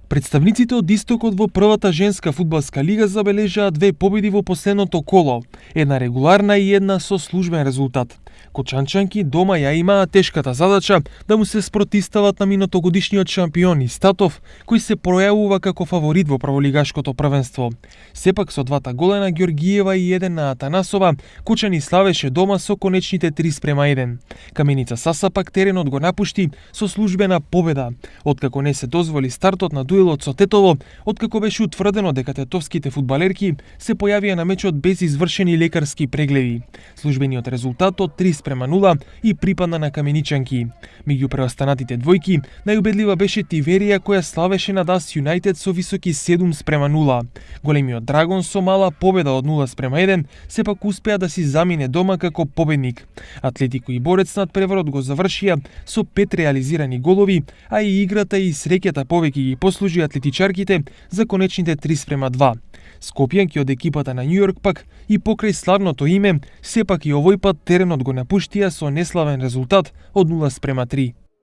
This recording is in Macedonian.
Представниците од Истокот во првата женска фудбалска лига забележаа две победи во последното коло, една регуларна и една со службен резултат. Кочанчанки дома ја имаа тешката задача да му се спротистават на минатогодишниот шампион Истатов, кој се пројавува како фаворит во прволигашкото првенство. Сепак со двата гола на Ѓоргиева и еден на Атанасова, Кочани славеше дома со конечните 3:1. Каменица Саса пак теренот го напушти со службена победа, откако не се дозволи стартот на дуелот со Тетово, откако беше утврдено дека тетовските фудбалерки се појавија на мечот без извршени лекарски прегледи. Службениот резултат од 3:0 и припадна на каменичанки. Меѓу преостанатите двојки, најубедлива беше Тиверија која славеше на Дас Юнајтед со високи 7:0. Големиот Драгон со мала победа од 0:1 сепак успеа да си замине дома како победник. Атлетико и Борец над преварот го завршија со 5 реализирани голови, а и играта и среќата повеќе ги послужи атлетичарките за конечните 3:2. Скопјанки од екипата на Њујорк пак и покрај славното име, сепак и овој пат теренот го напуштија со неславен резултат од 0:3.